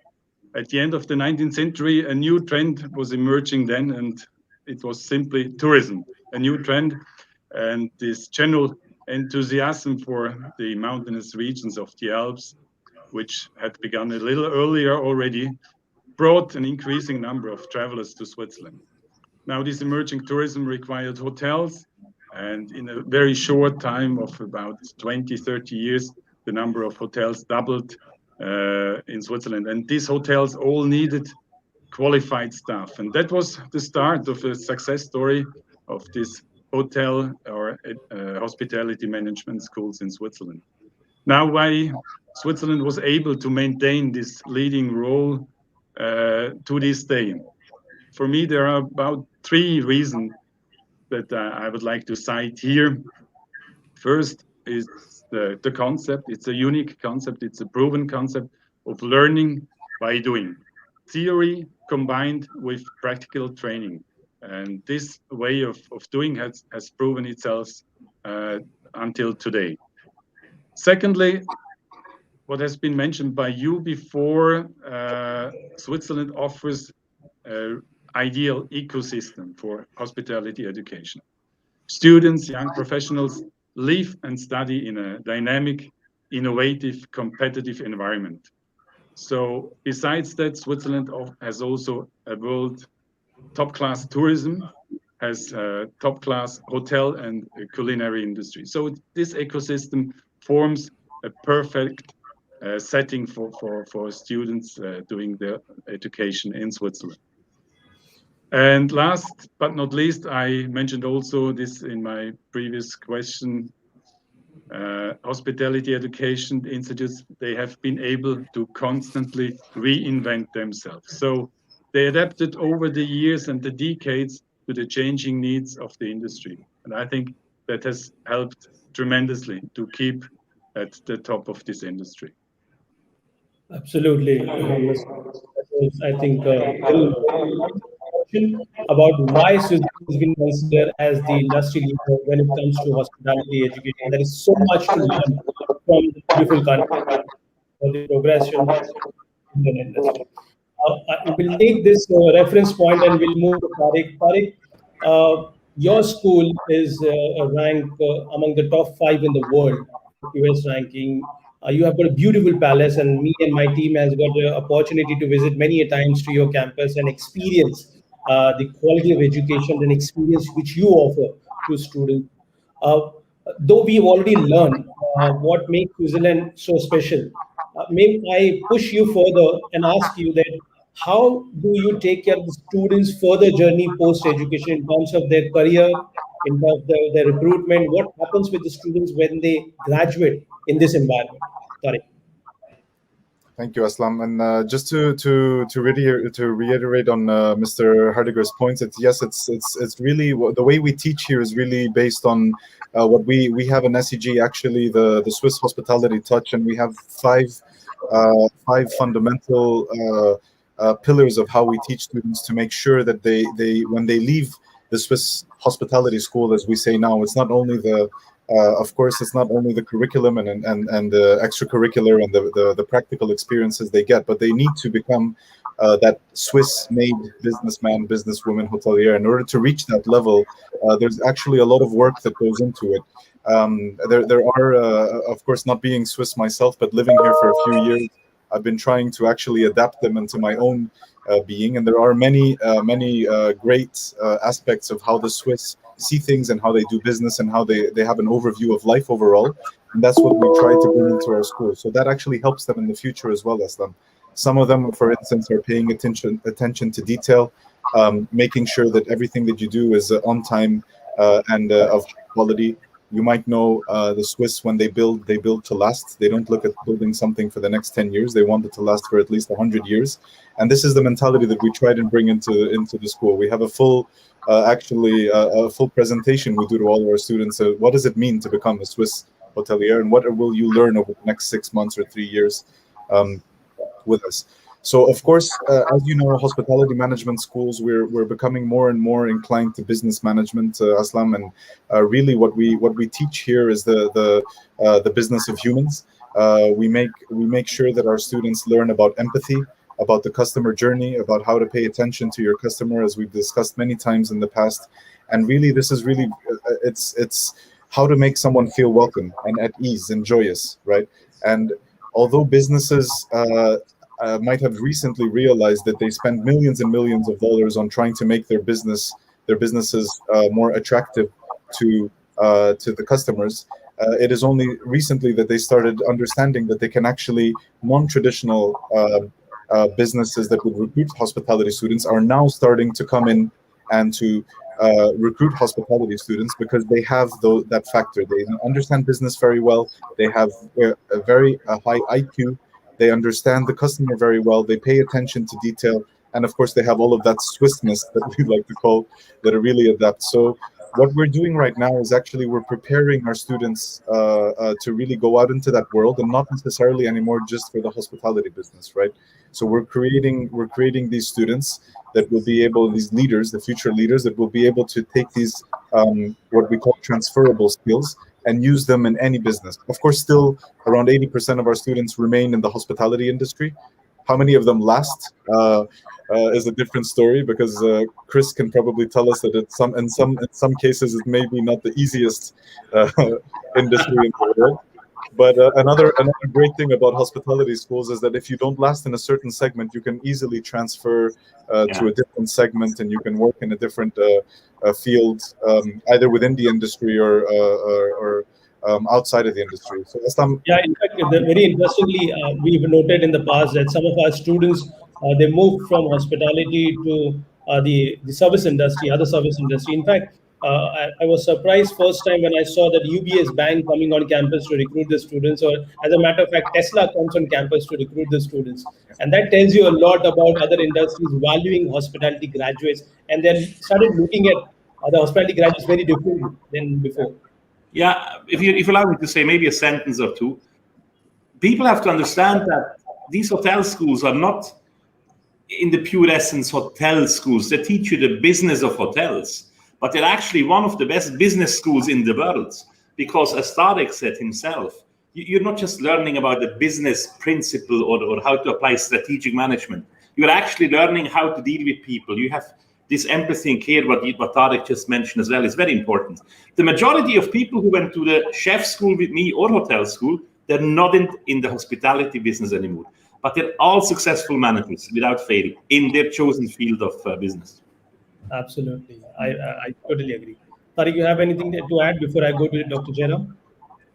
Speaker 2: At the end of the 19th century, a new trend was emerging then, and it was simply tourism, a new trend. And this general enthusiasm for the mountainous regions of the Alps, which had begun a little earlier already, brought an increasing number of travelers to Switzerland. Now, this emerging tourism required hotels, and in a very short time of about 20, 30 years, the number of hotels doubled in Switzerland. And these hotels all needed qualified staff. And that was the start of a success story of this hotel or hospitality management schools in Switzerland. Now, why Switzerland was able to maintain this leading role to this day. For me, there are about 3 reasons that I would like to cite here. First is the concept. It's a unique concept. It's a proven concept of learning by doing. Theory combined with practical training. And this way of doing has proven itself until today. Secondly, what has been mentioned by you before, Switzerland offers an ideal ecosystem for hospitality education. Students, young professionals live and study in a dynamic, innovative, competitive environment. So besides that, Switzerland has also a world top-class tourism, has a top-class hotel and culinary industry. So this ecosystem forms a perfect setting for students doing their education in Switzerland. And last but not least, I mentioned also this in my previous question, hospitality education institutes, they have been able to constantly reinvent themselves. So they adapted over the years and the decades to the changing needs of the industry. And I think that has helped tremendously to keep at the top of this industry.
Speaker 1: Absolutely. I think, very important question about why Switzerland has been considered as the industry leader when it comes to hospitality education. There is so much to learn from the beautiful country for the progression of the Indian industry. We'll take this reference point and we'll move to Tariq. Tariq, your school is ranked among the top 5 in the world for QS ranking. You have got a beautiful palace, and me and my team has got the opportunity to visit many a times to your campus and experience the quality of education and experience which you offer to students. Uh, though we've already learned what makes Switzerland so special, may I push you further and ask you that how do you take care of the students' further journey post education in terms of their career, in terms of their recruitment? What happens with the students when they graduate in this environment? Sorry.
Speaker 3: Thank you, Aslam. And just to reiterate on Mr. Hardiger's points, it's really the way we teach here is really based on what we have an SEG, actually the Swiss Hospitality Touch, and we have five fundamental pillars of how we teach students to make sure that they when they leave the Swiss Hospitality School, as we say now, it's not only the of course, it's not only the curriculum and the extracurricular and the practical experiences they get, but they need to become that Swiss-made businessman, businesswoman, hotelier. In order to reach that level, there's actually a lot of work that goes into it. There are, of course, not being Swiss myself, but living here for a few years, I've been trying to actually adapt them into my own being. And there are many great aspects of how the Swiss see things and how they do business and how they have an overview of life overall. And that's what we try to bring into our school. So that actually helps them in the future as well as them. Some of them, for instance, are paying attention to detail, making sure that everything that you do is on time and of quality. You might know the Swiss, when they build to last. They don't look at building something for the next 10 years. They want it to last for at least 100 years. And this is the mentality that we try to bring into the school. We have a full actually a full presentation we do to all of our students. What does it mean to become a Swiss hotelier, and what will you learn over the next 6 months or 3 years with us? So, of course, as you know, hospitality management schools, we're becoming more and more inclined to business management, Aslam, and really what we teach here is the business of humans. We make sure that our students learn about empathy, about the customer journey, about how to pay attention to your customer, as we've discussed many times in the past. And really, this is really it's how to make someone feel welcome and at ease and joyous, right? And although businesses might have recently realized that they spend millions and millions of dollars on trying to make their businesses more attractive to the customers. It is only recently that they started understanding that they can actually non-traditional businesses that would recruit hospitality students are now starting to come in and to recruit hospitality students because they have that factor. They understand business very well. They have a very high IQ. They understand the customer very well. They pay attention to detail. And of course, they have all of that Swissness that we like to call, that are really adept. So what we're doing right now is actually we're preparing our students to really go out into that world, and not necessarily anymore just for the hospitality business, right? So we're creating these students that will be able, these leaders, the future leaders, that will be able to take these what we call transferable skills and use them in any business. Of course, still around 80% of our students remain in the hospitality industry. How many of them last is a different story, because Chris can probably tell us that in some cases it may be not the easiest industry in the world. But another great thing about hospitality schools is that if you don't last in a certain segment, you can easily transfer to a different segment, and you can work in a different field, either within the industry or outside of the industry. So
Speaker 1: Yeah, in fact, very interestingly, we've noted in the past that some of our students they moved from hospitality to the service industry, other service industry. In fact, I was surprised first time when I saw that UBS Bank coming on campus to recruit the students, or as a matter of fact, Tesla comes on campus to recruit the students, and that tells you a lot about other industries valuing hospitality graduates, and then started looking at the hospitality graduates very differently than before.
Speaker 5: Yeah, if you allow me to say maybe a sentence or two, people have to understand that these hotel schools are not, in the pure essence, hotel schools. They teach you the business of hotels, but they're actually one of the best business schools in the world, because, as Tarek said himself, you're not just learning about the business principle or how to apply strategic management. You're actually learning how to deal with people. You have this empathy and care, what Tarek just mentioned as well, is very important. The majority of people who went to the chef school with me or hotel school, they're not in the hospitality business anymore. But they're all successful managers without fail in their chosen field of business.
Speaker 1: Absolutely, I totally agree. Tariq, you have anything to add before I go to Dr. Jairam?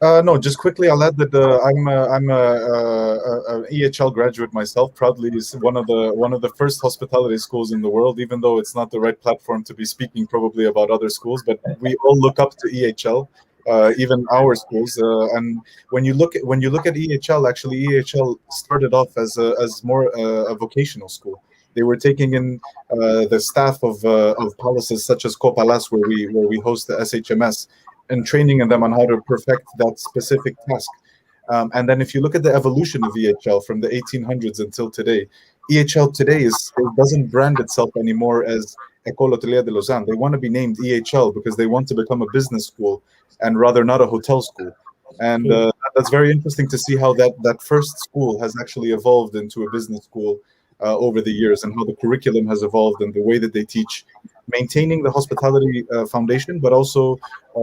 Speaker 3: No, just quickly, I'll add that I'm a EHL graduate myself. Proudly, is one of the first hospitality schools in the world. Even though it's not the right platform to be speaking probably about other schools, but we all look up to EHL, even our schools. And when you look at EHL, actually EHL started off as more a vocational school. They were taking in the staff of palaces such as Copalas, where we host the SHMS, and training them on how to perfect that specific task. And then if you look at the evolution of EHL from the 1800s until today, EHL today it doesn't brand itself anymore as École Hotelier de Lausanne. They want to be named EHL because they want to become a business school and rather not a hotel school. And that's very interesting to see how that first school has actually evolved into a business school over the years, and how the curriculum has evolved and the way that they teach, maintaining the hospitality foundation, but also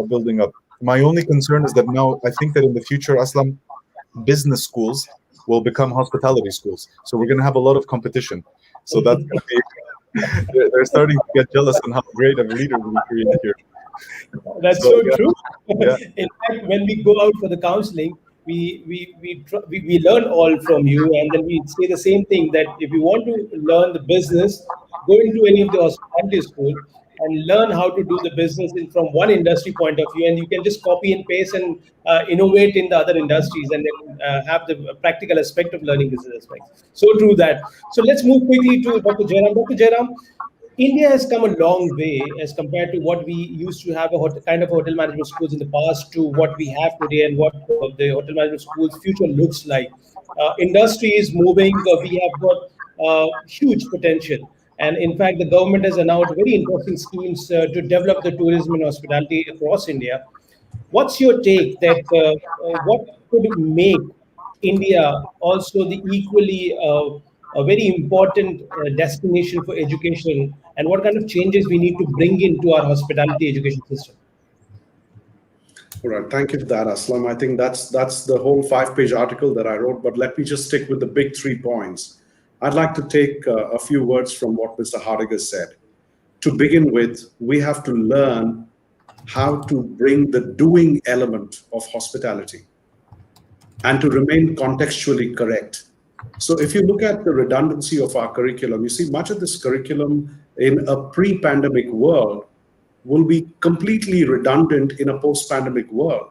Speaker 3: building up. My only concern is that now I think that in the future, Aslam, business schools will become hospitality schools. So we're going to have a lot of competition. So that's going to be, they're starting to get jealous on how great of a leader we create here.
Speaker 1: That's so
Speaker 3: yeah.
Speaker 1: true.
Speaker 3: Yeah.
Speaker 1: In fact, when we go out for the counseling, we learn all from you, and then we say the same thing, that if you want to learn the business, go into any of the hospitality school and learn how to do the business from one industry point of view, and you can just copy and paste and innovate in the other industries, and then have the practical aspect of learning business aspects. So true that. So let's move quickly to Dr. Jairam. Dr. Jairam, India has come a long way as compared to what we used to have kind of hotel management schools in the past to what we have today and what the hotel management schools future looks like. Industry is moving. We have got huge potential. And in fact, the government has announced very interesting schemes to develop the tourism and hospitality across India. What's your take that what could make India also the equally a very important destination for education, and what kind of changes we need to bring into our hospitality education system?
Speaker 4: All right, thank you for that, Aslam. I think that's the whole 5-page article that I wrote. But let me just stick with the big 3 points. I'd like to take a few words from what Mr. Hardiger said. To begin with, we have to learn how to bring the doing element of hospitality and to remain contextually correct. So if you look at the redundancy of our curriculum, you see much of this curriculum in a pre-pandemic world will be completely redundant in a post-pandemic world.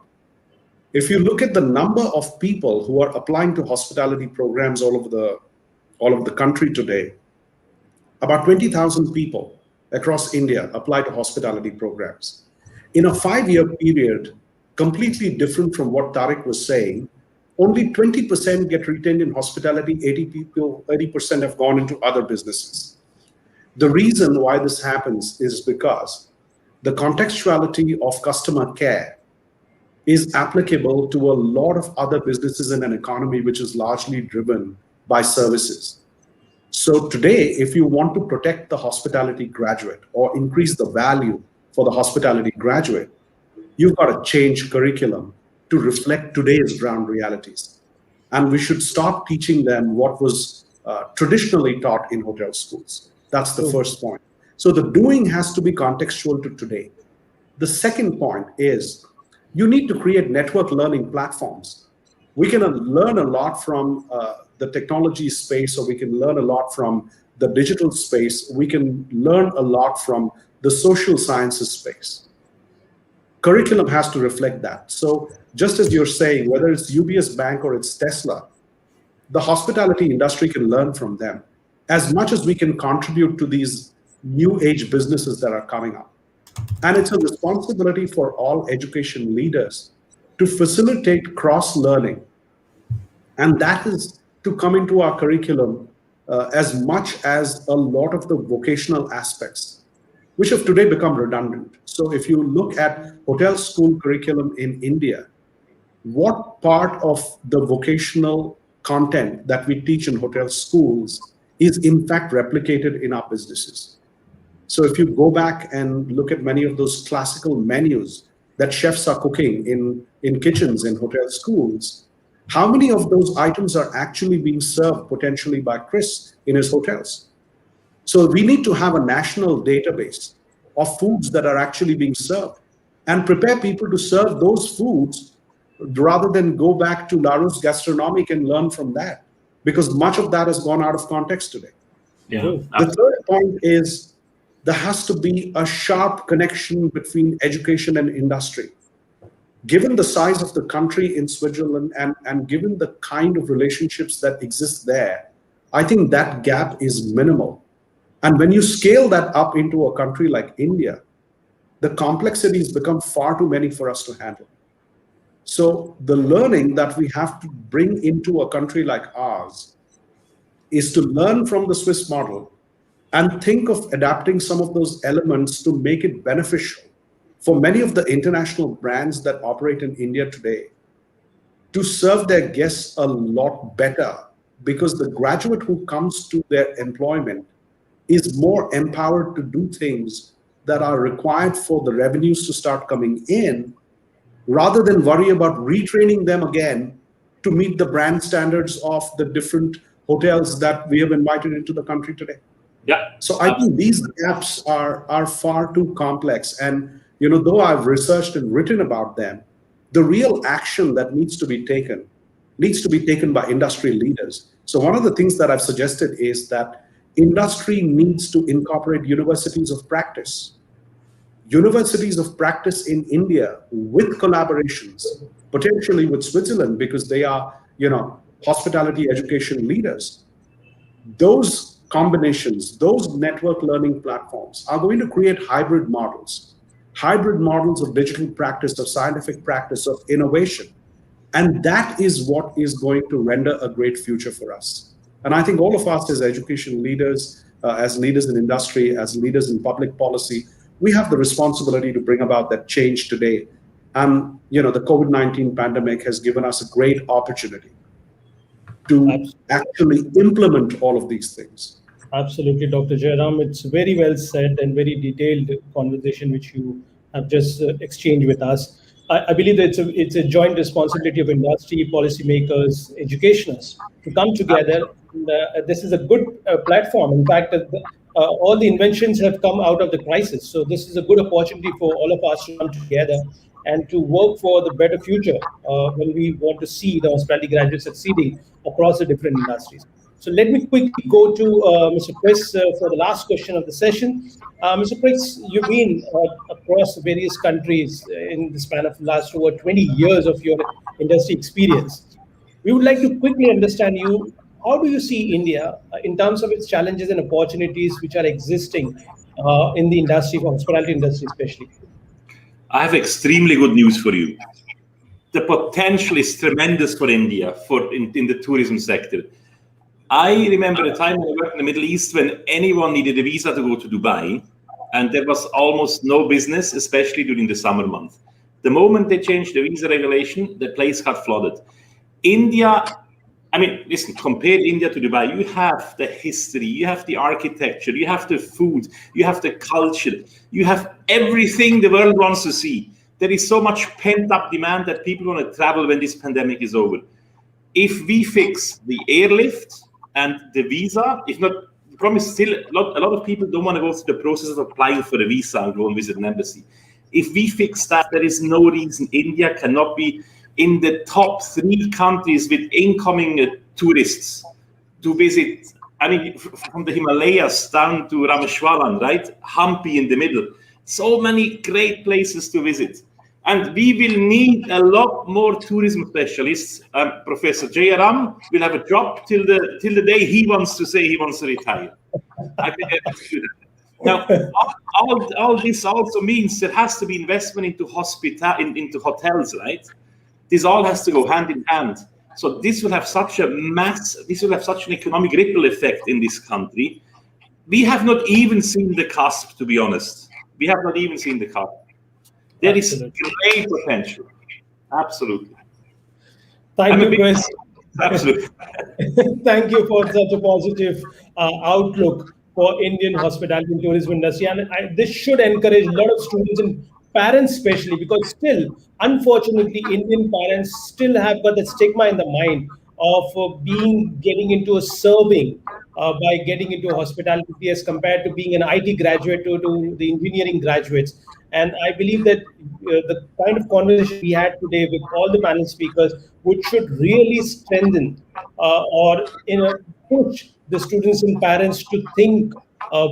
Speaker 4: If you look at the number of people who are applying to hospitality programs all over the country today, about 20,000 people across India apply to hospitality programs. In a 5-year period, completely different from what Tariq was saying, only 20% get retained in hospitality, 80% have gone into other businesses. The reason why this happens is because the contextuality of customer care is applicable to a lot of other businesses in an economy which is largely driven by services. So today, if you want to protect the hospitality graduate or increase the value for the hospitality graduate, you've got to change curriculum to reflect today's ground realities. And we should stop teaching them what was traditionally taught in hotel schools. That's the first point. So the doing has to be contextual to today. The second point is you need to create network learning platforms. We can learn a lot from the technology space, or we can learn a lot from the digital space. We can learn a lot from the social sciences space. Curriculum has to reflect that. So just as you're saying, whether it's UBS Bank or it's Tesla, the hospitality industry can learn from them as much as we can contribute to these new age businesses that are coming up. And it's a responsibility for all education leaders to facilitate cross learning. And that is to come into our curriculum as much as a lot of the vocational aspects, which have today become redundant. So if you look at hotel school curriculum in India, what part of the vocational content that we teach in hotel schools is in fact replicated in our businesses? So if you go back and look at many of those classical menus that chefs are cooking in kitchens in hotel schools, how many of those items are actually being served potentially by Chris in his hotels? So we need to have a national database of foods that are actually being served and prepare people to serve those foods rather than go back to Larousse Gastronomique and learn from that, because much of that has gone out of context today.
Speaker 5: Yeah.
Speaker 4: The third point is there has to be a sharp connection between education and industry. Given the size of the country in Switzerland and given the kind of relationships that exist there, I think that gap is minimal. And when you scale that up into a country like India, the complexities become far too many for us to handle. So the learning that we have to bring into a country like ours is to learn from the Swiss model and think of adapting some of those elements to make it beneficial for many of the international brands that operate in India today to serve their guests a lot better, because the graduate who comes to their employment is more empowered to do things that are required for the revenues to start coming in, rather than worry about retraining them again to meet the brand standards of the different hotels that we have invited into the country today.
Speaker 5: Yeah.
Speaker 4: So I think these gaps are far too complex. And though I've researched and written about them, the real action that needs to be taken by industry leaders. So one of the things that I've suggested is that industry needs to incorporate universities of practice. Universities of practice in India with collaborations, potentially with Switzerland, because they are, hospitality education leaders. Those combinations, those network learning platforms are going to create hybrid models of digital practice, of scientific practice, of innovation. And that is what is going to render a great future for us. And I think all of us as education leaders, as leaders in industry, as leaders in public policy, we have the responsibility to bring about that change today. And the COVID-19 pandemic has given us a great opportunity to actually implement all of these things.
Speaker 1: Absolutely, Dr. Jairam. It's very well said and very detailed conversation which you have just exchanged with us. I believe that it's a joint responsibility of industry, policymakers, educationists to come together. And, this is a good platform. In fact, all the inventions have come out of the crisis. So this is a good opportunity for all of us to come together and to work for the better future when we want to see the hospitality graduates succeeding across the different industries. So let me quickly go to Mr. Chris for the last question of the session. Mr. Chris, you've been across various countries in the span of the last over 20 years of your industry experience. We would like to quickly understand you. How do you see India in terms of its challenges and opportunities which are existing in the industry, for hospitality industry especially?
Speaker 5: I have extremely good news for you. The potential is tremendous for India in the tourism sector. I remember a time when I worked in the Middle East when anyone needed a visa to go to Dubai, and there was almost no business, especially during the summer month. The moment they changed the visa regulation, the place got flooded. India, I mean, listen, compare India to Dubai. You have the history, you have the architecture, you have the food, you have the culture, you have everything the world wants to see. There is so much pent-up demand that people want to travel when this pandemic is over. If we fix the airlift and the visa, if not, the problem is still a lot of people don't want to go through the process of applying for a visa and go and visit an embassy. If we fix that, there is no reason India cannot be in the top 3 countries with incoming tourists to visit. I mean, from the Himalayas down to Rameshwaram, right? Hampi in the middle. So many great places to visit. And we will need a lot more tourism specialists. Professor Jairam will have a job till the day he wants to say he wants to retire. I can guarantee you that. Now, all this also means there has to be investment into into hotels, right? This all has to go hand in hand. So this will have such an economic ripple effect in this country. We have not even seen the cusp, to be honest. We have not even seen the cusp. There is great potential. Absolutely.
Speaker 1: Thank you, Chris.
Speaker 5: Absolutely.
Speaker 1: Thank you for such a positive outlook for Indian hospitality and tourism industry. And this should encourage a lot of students and parents especially, because still, unfortunately, Indian parents still have got that stigma in the mind of getting into a serving by getting into hospitality as compared to being an IT graduate to the engineering graduates. And I believe that the kind of conversation we had today with all the panel speakers, which should really strengthen or push the students and parents to think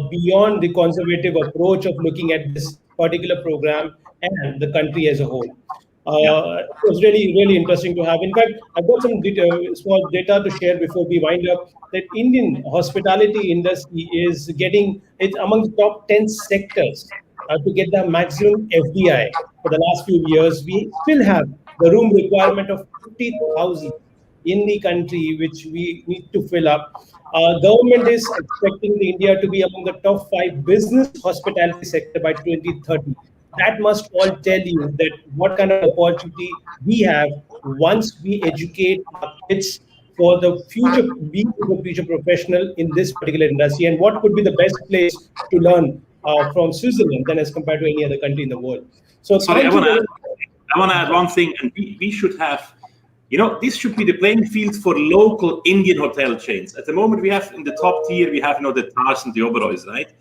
Speaker 1: beyond the conservative approach of looking at this particular program and the country as a whole. It was really, really interesting to have. In fact, I've got some small data to share before we wind up, that Indian hospitality industry is it's among the top 10 sectors to get the maximum FDI for the last few years. We still have the room requirement of 50,000 in the country, which we need to fill up. Government is expecting India to be among the top 5 business hospitality sector by 2030. That must all tell you that what kind of opportunity we have once we educate our kids for the future, being a future professional in this particular industry, and what could be the best place to learn from Switzerland than as compared to any other country in the world. So
Speaker 5: sorry, I want to add one thing, and we should have, this should be the playing field for local Indian hotel chains. At the moment, we have in the top tier, we have the Taj and the Oberois, right?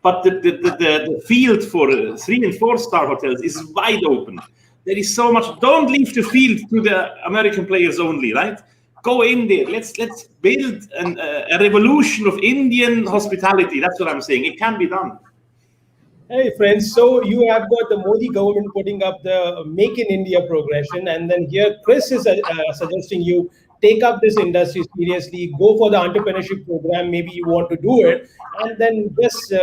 Speaker 5: But the field for 3- and 4-star hotels is wide open. There is so much. Don't leave the field to the American players only, right? Go in there. Let's build a revolution of Indian hospitality. That's what I'm saying. It can be done.
Speaker 1: Hey, friends. So you have got the Modi government putting up the Make in India progression. And then here, Chris is suggesting you take up this industry seriously, go for the entrepreneurship program. Maybe you want to do it, and then just we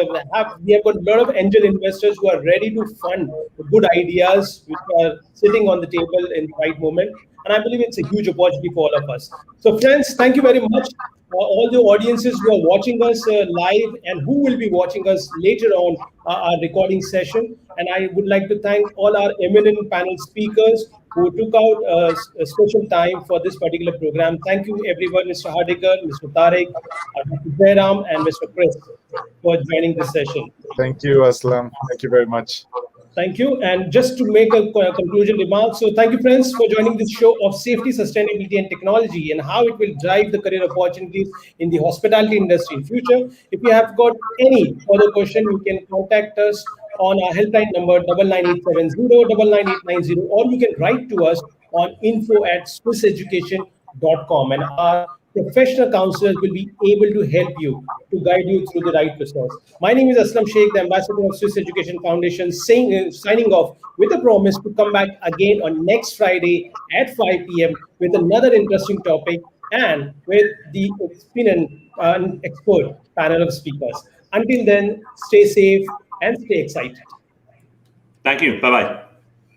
Speaker 1: have got a lot of angel investors who are ready to fund good ideas which are sitting on the table in the right moment. And I believe it's a huge opportunity for all of us. So, friends, thank you very much. All the audiences who are watching us live and who will be watching us later on our recording session. And I would like to thank all our eminent panel speakers who took out a special time for this particular program. Thank you, everyone, Mr. Hardikar, Mr. Tariq, Dr. Jairam, and Mr. Chris for joining this session.
Speaker 3: Thank you, Aslam. Thank you very much.
Speaker 1: Thank you. And just to make a conclusion remark, so thank you, friends, for joining this show of safety, sustainability, and technology, and how it will drive the career opportunities in the hospitality industry in future. If you have got any further question, you can contact us on our helpline number 99870 or you can write to us on info@swisseducation.com, and our professional counselors will be able to help you to guide you through the right process. My name is Aslam Sheikh, the ambassador of Swiss Education Foundation, signing off with a promise to come back again on next Friday at 5 p.m. with another interesting topic and with the expert panel of speakers. Until then, stay safe and stay excited.
Speaker 5: Thank you. Bye-bye.